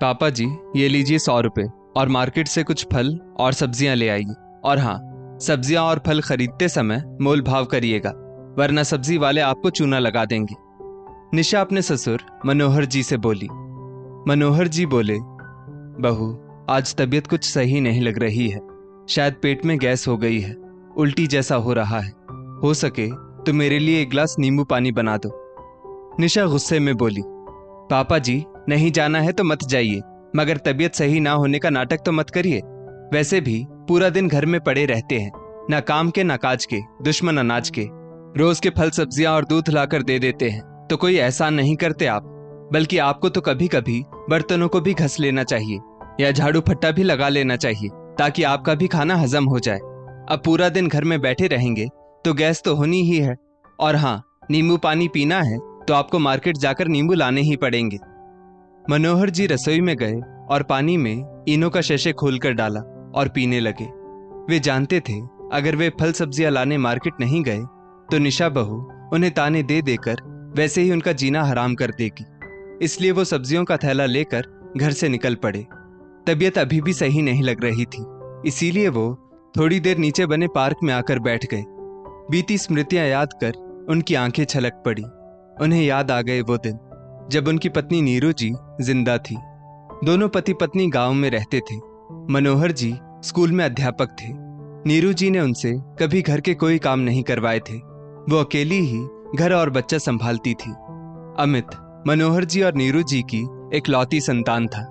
पापा जी, ये लीजिए 100 रुपए और मार्केट से कुछ फल और सब्जियां ले आइए। और हाँ, सब्जियां और फल खरीदते समय मोल भाव करिएगा, वरना सब्जी वाले आपको चूना लगा देंगे। निशा अपने ससुर मनोहर जी से बोली। मनोहर जी बोले, बहू, आज तबीयत कुछ सही नहीं लग रही है। शायद पेट में गैस हो गई है, उल्टी जैसा हो रहा है। हो सके तो मेरे लिए एक गिलास नींबू पानी बना दो। निशा गुस्से में बोली, पापा जी, नहीं जाना है तो मत जाइए, मगर तबीयत सही ना होने का नाटक तो मत करिए। वैसे भी पूरा दिन घर में पड़े रहते हैं, ना काम के ना काज के, दुश्मन अनाज के। रोज के फल सब्जियां और दूध लाकर दे देते हैं तो कोई एहसान नहीं करते आप, बल्कि आपको तो कभी कभी बर्तनों को भी घस लेना चाहिए या झाड़ू फट्टा भी लगा लेना चाहिए, ताकि आपका भी खाना हजम हो जाए। अब पूरा दिन घर में बैठे रहेंगे तो गैस तो होनी ही है। और हाँ, नींबू पानी पीना है तो आपको मार्केट जाकर नींबू लाने ही पड़ेंगे। मनोहर जी रसोई में गए और पानी में इनो का शैशे खोलकर डाला और पीने लगे। वे जानते थे अगर वे फल सब्जियां लाने मार्केट नहीं गए तो निशा बहू उन्हें ताने दे देकर वैसे ही उनका जीना हराम कर देगी। इसलिए वो सब्जियों का थैला लेकर घर से निकल पड़े। तबीयत अभी भी सही नहीं लग रही थी, इसीलिए वो थोड़ी देर नीचे बने पार्क में आकर बैठ गए। बीती स्मृतियां याद कर उनकी आंखें छलक पड़ी। उन्हें याद आ गए वो दिन जब उनकी पत्नी नीरू जी जिंदा थी। दोनों पति पत्नी गांव में रहते थे। मनोहर जी स्कूल में अध्यापक थे। नीरू जी ने उनसे कभी घर के कोई काम नहीं करवाए थे। वो अकेली ही घर और बच्चा संभालती थी। अमित मनोहर जी और नीरू जी की इकलौती संतान था।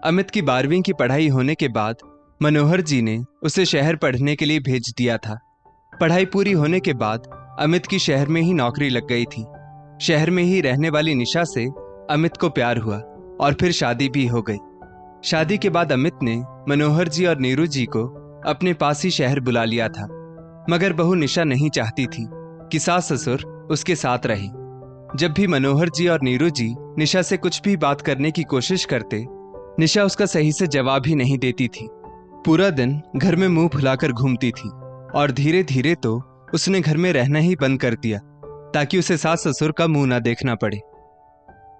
अमित की 12वीं की पढ़ाई होने के बाद मनोहर जी ने उसे शहर पढ़ने के लिए भेज दिया था। पढ़ाई पूरी होने के बाद अमित की शहर में ही नौकरी लग गई थी। शहर में ही रहने वाली निशा से अमित को प्यार हुआ और फिर शादी भी हो गई। शादी के बाद अमित ने मनोहर जी और नीरू जी को अपने पास ही शहर बुला लिया था, मगर बहू निशा नहीं चाहती थी कि सास ससुर उसके साथ रहे। जब भी मनोहर जी और नीरू जी निशा से कुछ भी बात करने की कोशिश करते, निशा उसका सही से जवाब ही नहीं देती थी। पूरा दिन घर में मुंह फुलाकर घूमती थी और धीरे धीरे तो उसने घर में रहना ही बंद कर दिया, ताकि उसे सास ससुर का मुंह ना देखना पड़े।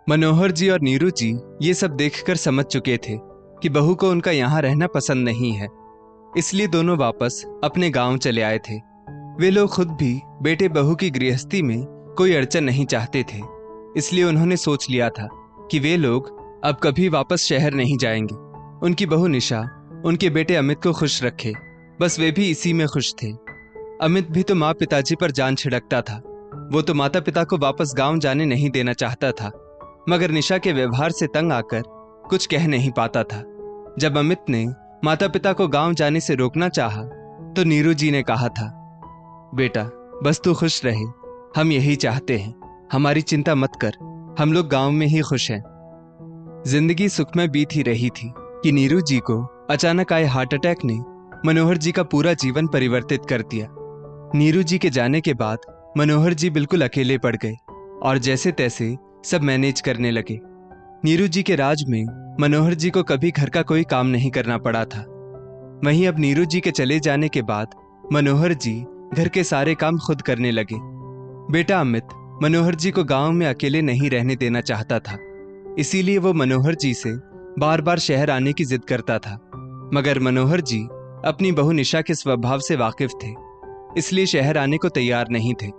मनोहर जी और नीरू जी ये सब देखकर समझ चुके थे कि बहू को उनका यहाँ रहना पसंद नहीं है, इसलिए दोनों वापस अपने गांव चले आए थे। वे लोग खुद भी बेटे बहू की गृहस्थी में कोई अड़चन नहीं चाहते थे, इसलिए उन्होंने सोच लिया था कि वे लोग अब कभी वापस शहर नहीं जाएंगे। उनकी बहू निशा उनके बेटे अमित को खुश रखे, बस वे भी इसी में खुश थे। अमित भी तो माँ पिताजी पर जान छिड़कता था। वो तो माता पिता को वापस गांव जाने नहीं देना चाहता था, मगर निशा के व्यवहार से तंग आकर कुछ कह नहीं पाता था। जब अमित ने माता पिता को गांव जाने से रोकना चाहा तो नीरू जी ने कहा था, बेटा बस तू खुश रहे, हम यही चाहते हैं, हमारी चिंता मत कर, हम लोग गांव में ही खुश हैं। जिंदगी सुखमय बीत ही रही थी कि नीरू जी को अचानक आए हार्ट अटैक ने मनोहर जी का पूरा जीवन परिवर्तित कर दिया। नीरू जी के जाने के बाद मनोहर जी बिल्कुल अकेले पड़ गए और जैसे तैसे सब मैनेज करने लगे। नीरू जी के राज में मनोहर जी को कभी घर का कोई काम नहीं करना पड़ा था। वहीं अब नीरू जी के चले जाने के बाद मनोहर जी घर के सारे काम खुद करने लगे। बेटा अमित मनोहर जी को गांव में अकेले नहीं रहने देना चाहता था, इसीलिए वो मनोहर जी से बार बार शहर आने की जिद करता था। मगर मनोहर जी अपनी बहू निशा के स्वभाव से वाकिफ थे, इसलिए शहर आने को तैयार नहीं थे।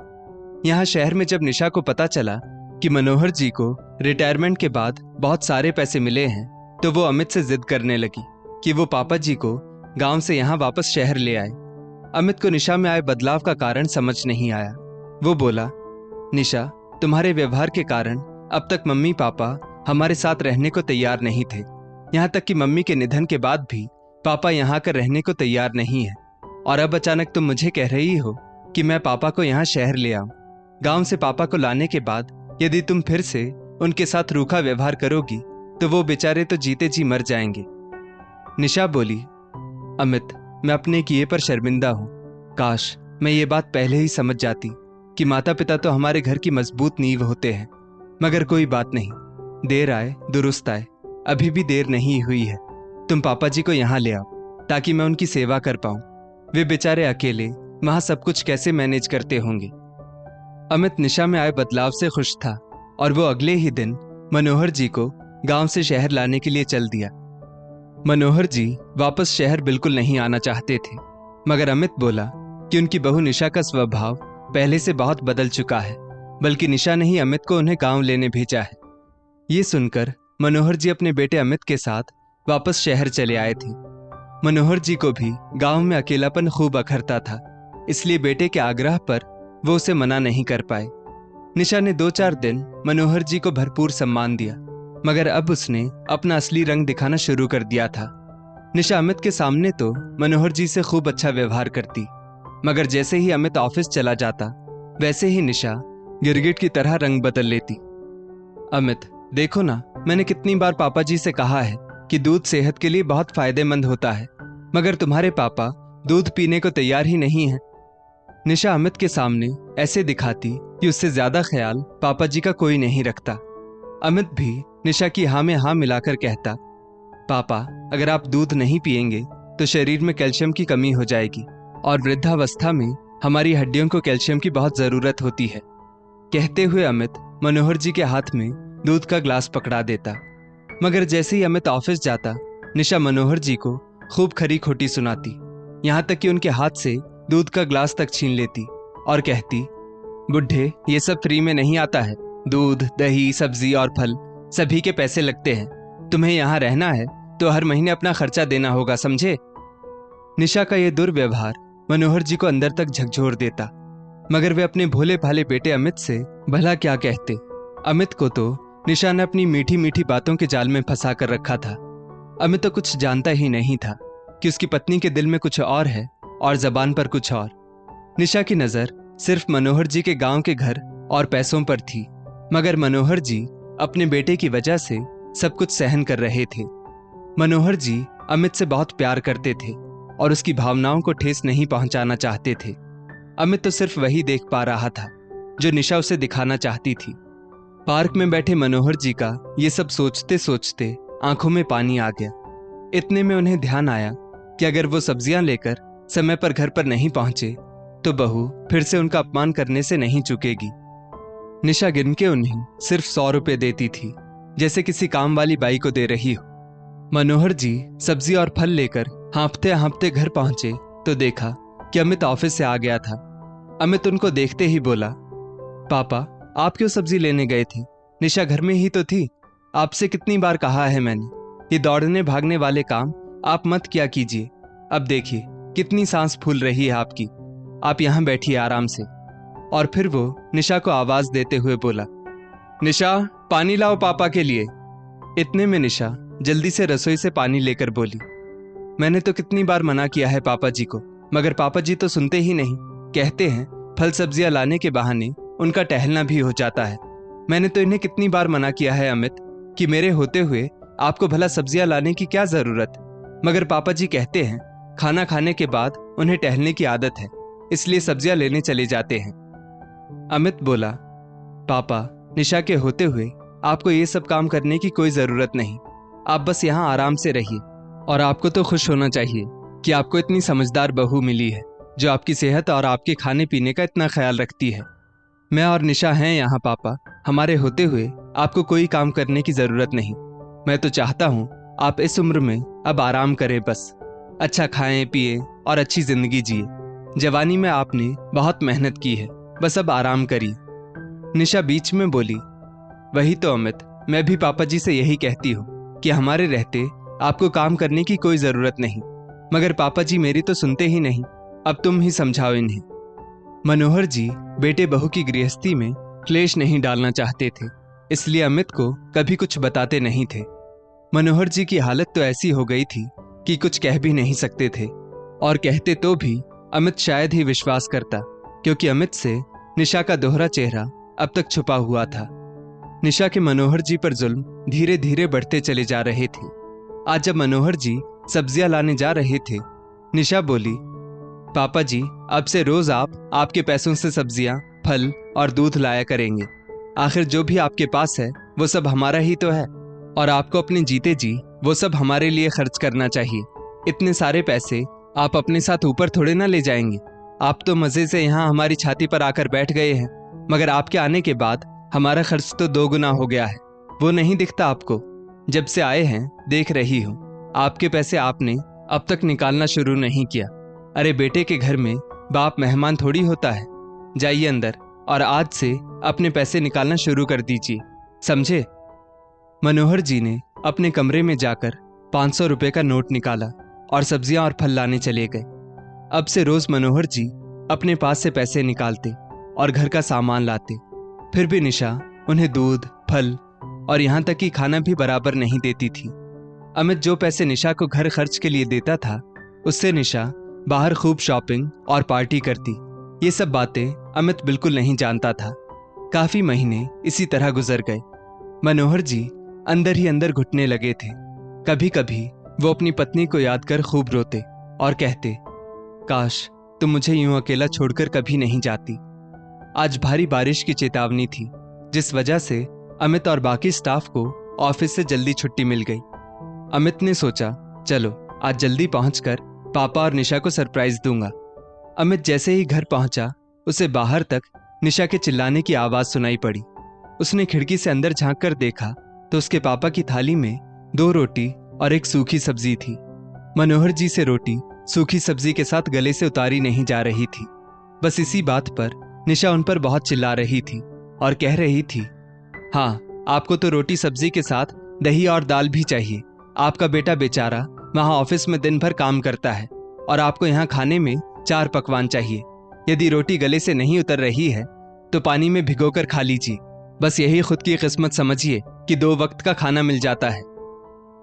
यहाँ शहर में जब निशा को पता चला कि मनोहर जी को रिटायरमेंट के बाद बहुत सारे पैसे मिले हैं, तो वो अमित से जिद करने लगी कि वो पापा जी को गांव से यहाँ वापस शहर ले आए। अमित को निशा में आए बदलाव का कारण समझ नहीं आया। वो बोला, निशा, तुम्हारे व्यवहार के कारण अब तक मम्मी पापा हमारे साथ रहने को तैयार नहीं थे। यहाँ तक कि मम्मी के निधन के बाद भी पापा यहाँ आकर रहने को तैयार नहीं है, और अब अचानक तुम मुझे कह रही हो कि मैं पापा को यहाँ शहर ले आऊं। गांव से पापा को लाने के बाद यदि तुम फिर से उनके साथ रूखा व्यवहार करोगी तो वो बेचारे तो जीते जी मर जाएंगे। निशा बोली, अमित, मैं अपने किए पर शर्मिंदा हूँ। काश मैं ये बात पहले ही समझ जाती कि माता पिता तो हमारे घर की मजबूत नींव होते हैं। मगर कोई बात नहीं, देर आए दुरुस्त आए, अभी भी देर नहीं हुई है। तुम पापा जी को यहाँ ले आओ ताकि मैं उनकी सेवा कर पाऊं। वे बेचारे अकेले वहां सब कुछ कैसे मैनेज करते होंगे। अमित निशा में आए बदलाव से खुश था और वो अगले ही दिन मनोहर जी को गांव से शहर लाने के लिए चल दिया। मनोहर जी वापस शहर बिल्कुल नहीं आना चाहते थे, मगर अमित बोला कि उनकी बहू निशा का स्वभाव पहले से बहुत बदल चुका है, बल्कि निशा ने ही अमित को उन्हें गांव लेने भेजा है। ये सुनकर मनोहर जी अपने बेटे अमित के साथ वापस शहर चले आए थे। मनोहर जी को भी गांव में अकेलापन खूब अखरता था, इसलिए बेटे के आग्रह पर वो उसे मना नहीं कर पाए। निशा ने 2-4 दिन मनोहर जी को भरपूर सम्मान दिया, मगर अब उसने अपना असली रंग दिखाना शुरू कर दिया था। निशा अमित के सामने तो मनोहर जी से खूब अच्छा व्यवहार करती, मगर जैसे ही अमित ऑफिस चला जाता वैसे ही निशा गिरगिट की तरह रंग बदल लेती। अमित, देखो ना, मैंने कितनी बार पापा जी से कहा है कि दूध सेहत के लिए बहुत फायदेमंद होता है, मगर तुम्हारे पापा दूध पीने को तैयार ही नहीं है। निशा अमित के सामने ऐसे दिखाती कि उससे ज्यादा ख्याल पापा जी का कोई नहीं रखता। अमित भी निशा की हाँ में हाँ मिलाकर कहता, पापा, अगर आप दूध नहीं पिएंगे तो शरीर में कैल्शियम की कमी हो जाएगी और वृद्धावस्था में हमारी हड्डियों को कैल्शियम की बहुत जरूरत होती है। कहते हुए अमित मनोहर जी के हाथ में दूध का ग्लास पकड़ा देता, मगर जैसे ही अमित ऑफिस जाता निशा मनोहर जी को खूब खरी खोटी सुनाती, यहाँ तक कि उनके हाथ से दूध का ग्लास तक छीन लेती और कहती, बुढ़े, ये सब फ्री में नहीं आता है। दूध, दही, सब्जी और फल सभी के पैसे लगते हैं। तुम्हें यहाँ रहना है तो हर महीने अपना खर्चा देना होगा, समझे? निशा का ये दुर्व्यवहार मनोहर जी को अंदर तक झकझोर देता, मगर वे अपने भोले भाले बेटे अमित से भला क्या कहते। अमित को तो निशा ने अपनी मीठी मीठी बातों के जाल में फंसा कर रखा था। अमित तो कुछ जानता ही नहीं था कि उसकी पत्नी के दिल में कुछ और है और जबान पर कुछ और। निशा की नजर सिर्फ मनोहर जी के गांव के घर और पैसों पर थी, मगर मनोहर जी अपने बेटे की वजह से सब कुछ सहन कर रहे थे। मनोहर जी अमित से बहुत प्यार करते थे और उसकी भावनाओं को ठेस नहीं पहुंचाना चाहते थे। अमित तो सिर्फ वही देख पा रहा था जो निशा उसे दिखाना चाहती थी। पार्क में बैठे मनोहर जी का ये सब सोचते सोचते आंखों में पानी आ गया। इतने में उन्हें ध्यान आया कि अगर वो सब्जियां लेकर समय पर घर पर नहीं पहुंचे तो बहू फिर से उनका अपमान करने से नहीं चूकेगी। निशा गिन के उन्हें सिर्फ 100 रुपए देती थी, जैसे किसी काम वाली बाई को दे रही हो। मनोहर जी सब्जी और फल लेकर हाँफते हाँफते घर पहुंचे तो देखा कि अमित ऑफिस से आ गया था। अमित उनको देखते ही बोला, पापा, आप क्यों सब्जी लेने गए थे? निशा घर में ही तो थी। आपसे कितनी बार कहा है मैंने, ये दौड़ने भागने वाले काम आप मत किया कीजिए। अब देखिए कितनी सांस फूल रही है आपकी। आप यहाँ बैठिए आराम से। और फिर वो निशा को आवाज देते हुए बोला, निशा, पानी लाओ पापा के लिए। इतने में निशा जल्दी से रसोई से पानी लेकर बोली, मैंने तो कितनी बार मना किया है पापा जी को, मगर पापा जी तो सुनते ही नहीं। कहते हैं फल सब्जियां लाने के बहाने उनका टहलना भी हो जाता है। मैंने तो इन्हें कितनी बार मना किया है अमित कि मेरे होते हुए आपको भला सब्जियां लाने की क्या जरूरत, मगर पापा जी कहते हैं खाना खाने के बाद उन्हें टहलने की आदत है, इसलिए सब्जियां लेने चले जाते हैं। अमित बोला, पापा, निशा के होते हुए आपको ये सब काम करने की कोई जरूरत नहीं। आप बस यहाँ आराम से रहिए। और आपको तो खुश होना चाहिए कि आपको इतनी समझदार बहू मिली है जो आपकी सेहत और आपके खाने पीने का इतना ख्याल रखती है। मैं और निशा हैं यहाँ पापा, हमारे होते हुए आपको कोई काम करने की जरूरत नहीं। मैं तो चाहता हूँ आप इस उम्र में अब आराम करें, बस अच्छा खाएं पिए और अच्छी जिंदगी जिए। जवानी में आपने बहुत मेहनत की है, बस अब आराम करिए। निशा बीच में बोली, वही तो अमित, मैं भी पापा जी से यही कहती हूँ कि हमारे रहते आपको काम करने की कोई जरूरत नहीं, मगर पापा जी मेरी तो सुनते ही नहीं। अब तुम ही समझाओ इन्हें। मनोहर जी बेटे बहू की गृहस्थी में क्लेश नहीं डालना चाहते थे, इसलिए अमित को कभी कुछ बताते नहीं थे। मनोहर जी की हालत तो ऐसी हो गई थी कि कुछ कह भी नहीं सकते थे, और कहते तो भी अमित शायद ही विश्वास करता, क्योंकि अमित से निशा का दोहरा चेहरा अब तक छुपा हुआ था। निशा के मनोहर जी पर जुल्म धीरे धीरे बढ़ते चले जा रहे थे। आज जब मनोहर जी सब्जियां लाने जा रहे थे, निशा बोली, पापा जी, अब से रोज आप आपके पैसों से सब्जियां, फल और दूध लाया करेंगे। आखिर जो भी आपके पास है वो सब हमारा ही तो है, और आपको अपने जीते जी वो सब हमारे लिए खर्च करना चाहिए। इतने सारे पैसे आप अपने साथ ऊपर थोड़े ना ले जाएंगे। आप तो मजे से यहाँ हमारी छाती पर आकर बैठ गए हैं, मगर आपके आने के बाद हमारा खर्च तो 2 गुना हो गया है। वो नहीं दिखता आपको? जब से आए हैं देख रही हूँ आपके पैसे आपने अब तक निकालना शुरू नहीं किया। अरे बेटे के घर में बाप मेहमान थोड़ी होता है। जाइए अंदर और आज से अपने पैसे निकालना शुरू कर दीजिए, समझे? मनोहर जी ने अपने कमरे में जाकर 500 रुपए का नोट निकाला और सब्जियां और फल लाने चले गए। अब से रोज मनोहर जी अपने पास से पैसे निकालते और घर का सामान लाते। फिर भी निशा उन्हें दूध, फल और यहाँ तक कि खाना भी बराबर नहीं देती थी। अमित जो पैसे निशा को घर खर्च के लिए देता था, उससे निशा बाहर खूब शॉपिंग और पार्टी करती। ये सब बातें अमित बिल्कुल नहीं जानता था। काफी महीने इसी तरह गुजर गए। मनोहर जी अंदर ही अंदर घुटने लगे थे। कभी कभी वो अपनी पत्नी को याद कर खूब रोते और कहते, काश तुम मुझे यूं अकेला छोड़कर कभी नहीं जाती। आज भारी बारिश की चेतावनी थी, जिस वजह से अमित और बाकी स्टाफ को ऑफिस से जल्दी छुट्टी मिल गई। अमित ने सोचा, चलो आज जल्दी पहुंचकर पापा और निशा को सरप्राइज दूंगा। अमित जैसे ही घर पहुंचा, उसे बाहर तक निशा के चिल्लाने की आवाज सुनाई पड़ी। उसने खिड़की से अंदर झांक कर देखा तो उसके पापा की थाली में 2 रोटी और एक सूखी सब्जी थी। मनोहर जी से रोटी सूखी सब्जी के साथ गले से उतारी नहीं जा रही थी। बस इसी बात पर निशा उन पर बहुत चिल्ला रही थी और कह रही थी, हाँ, आपको तो रोटी सब्जी के साथ दही और दाल भी चाहिए। आपका बेटा बेचारा वहां ऑफिस में दिन भर काम करता है और आपको यहाँ खाने में 4 पकवान चाहिए। यदि रोटी गले से नहीं उतर रही है तो पानी में भिगोकर खा लीजिए। बस यही खुद की किस्मत समझिए कि 2 वक्त का खाना मिल जाता है।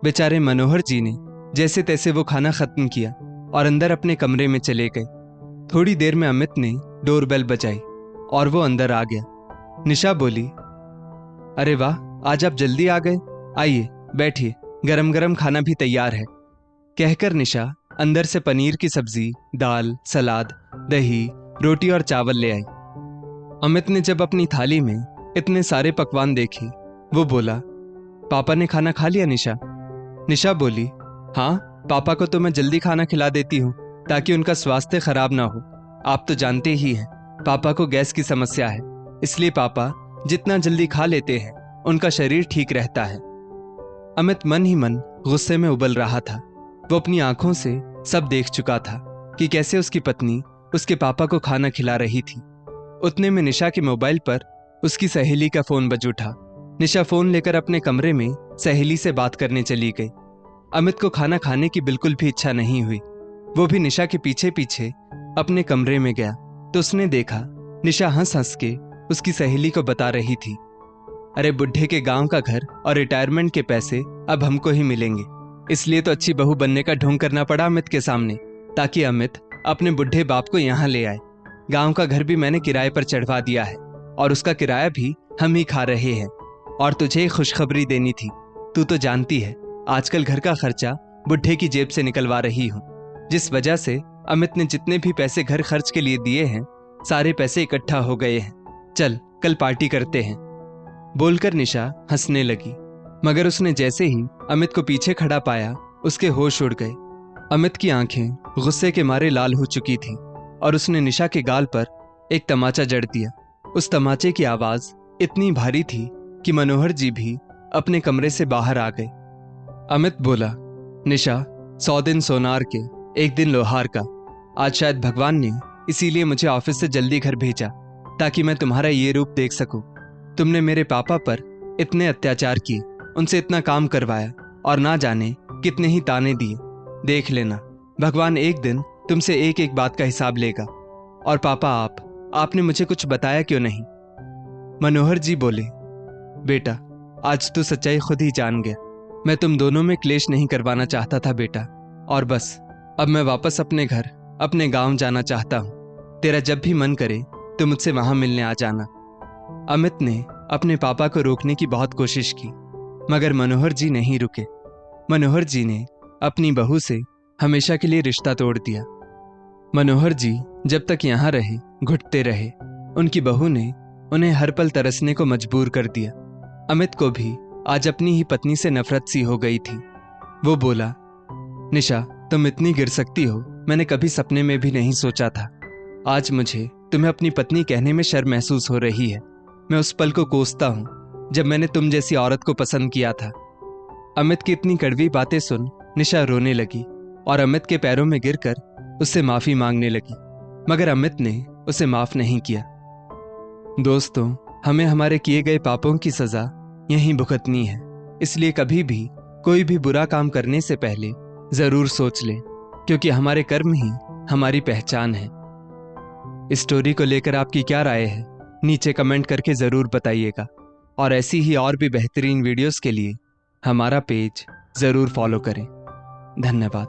बेचारे मनोहर जी ने जैसे तैसे वो खाना खत्म किया और अंदर अपने कमरे में चले गए। थोड़ी देर में अमित ने डोरबेल बजाई और वो अंदर आ गया। निशा बोली, अरे वाह, आज आप जल्दी आ गए। आइए बैठिए, गरम गरम खाना भी तैयार है। कहकर निशा अंदर से पनीर की सब्जी, दाल, सलाद, दही, रोटी और चावल ले आई। अमित ने जब अपनी थाली में इतने सारे पकवान देखे, वो बोला, पापा ने खाना खा लिया निशा? निशा बोली, हाँ, पापा को तो मैं जल्दी खाना खिला देती हूँ ताकि उनका स्वास्थ्य खराब ना हो। आप तो जानते ही हैं, पापा को गैस की समस्या है, इसलिए पापा जितना जल्दी खा लेते हैं उनका शरीर ठीक रहता है। अमित मन ही मन गुस्से में उबल रहा था। वो अपनी आंखों से सब देख चुका था कि कैसे उसकी पत्नी उसके पापा को खाना खिला रही थी। उतने में निशा के मोबाइल पर उसकी सहेली का फोन बज उठा। निशा फोन लेकर अपने कमरे में सहेली से बात करने चली गई। अमित को खाना खाने की बिल्कुल भी इच्छा नहीं हुई। वो भी निशा के पीछे पीछे अपने कमरे में गया तो उसने देखा निशा हंस हंस के उसकी सहेली को बता रही थी, अरे बुढ़े के गांव का घर और रिटायरमेंट के पैसे अब हमको ही मिलेंगे, इसलिए तो अच्छी बहू बनने का ढोंग करना पड़ा अमित के सामने, ताकि अमित अपने बुढ़े बाप को यहाँ ले आए। गांव का घर भी मैंने किराए पर चढ़वा दिया है और उसका किराया भी हम ही खा रहे हैं। और तुझे एक खुशखबरी देनी थी। तू तो जानती है आजकल घर का खर्चा बुढ़े की जेब से निकलवा रही हूँ, जिस वजह से अमित ने जितने भी पैसे घर खर्च के लिए दिए हैं सारे पैसे इकट्ठा हो गए हैं। चल कल पार्टी करते हैं। बोलकर निशा हंसने लगी, मगर उसने जैसे ही अमित को पीछे खड़ा पाया उसके होश उड़ गए। अमित की आंखें गुस्से के मारे लाल हो चुकी थी और उसने निशा के गाल पर एक तमाचा जड़ दिया। उस तमाचे की आवाज इतनी भारी थी कि मनोहर जी भी अपने कमरे से बाहर आ गए। अमित बोला, निशा, 100 दिन सोनार के 1 दिन लोहार का। आज शायद भगवान ने इसीलिए मुझे ऑफिस से जल्दी घर भेजा ताकि मैं तुम्हारा ये रूप देख सकूं। तुमने मेरे पापा पर इतने अत्याचार किए, उनसे इतना काम करवाया और ना जाने कितने ही ताने दिए। देख लेना, भगवान एक दिन तुमसे एक एक बात का हिसाब लेगा। और पापा, आपने मुझे कुछ बताया क्यों नहीं? मनोहर जी बोले, बेटा, आज तू सच्चाई खुद ही जान गया। मैं तुम दोनों में क्लेश नहीं करवाना चाहता था बेटा, और बस अब मैं वापस अपने घर, अपने गांव जाना चाहता हूँ। तेरा जब भी मन करे तो मुझसे वहां मिलने आ जाना। अमित ने अपने पापा को रोकने की बहुत कोशिश की, मगर मनोहर जी नहीं रुके। मनोहर जी ने अपनी बहू से हमेशा के लिए रिश्ता तोड़ दिया। मनोहर जी जब तक यहाँ रहे घुटते रहे। उनकी बहू ने उन्हें हर पल तरसने को मजबूर कर दिया। अमित को भी आज अपनी ही पत्नी से नफरत सी हो गई थी। वो बोला, निशा, तुम इतनी गिर सकती हो मैंने कभी सपने में भी नहीं सोचा था। आज मुझे तुम्हें अपनी पत्नी कहने में शर्म महसूस हो रही है। मैं उस पल को कोसता हूँ जब मैंने तुम जैसी औरत को पसंद किया था। अमित की इतनी कड़वी बातें सुन निशा रोने लगी और अमित के पैरों में गिरकर उससे माफी मांगने लगी, मगर अमित ने उसे माफ नहीं किया। दोस्तों, हमें हमारे किए गए पापों की सजा यहीं भुगतनी है, इसलिए कभी भी कोई भी बुरा काम करने से पहले जरूर सोच लें, क्योंकि हमारे कर्म ही हमारी पहचान है। इस स्टोरी को लेकर आपकी क्या राय है, नीचे कमेंट करके जरूर बताइएगा। और ऐसी ही और भी बेहतरीन वीडियोस के लिए हमारा पेज जरूर फॉलो करें। धन्यवाद।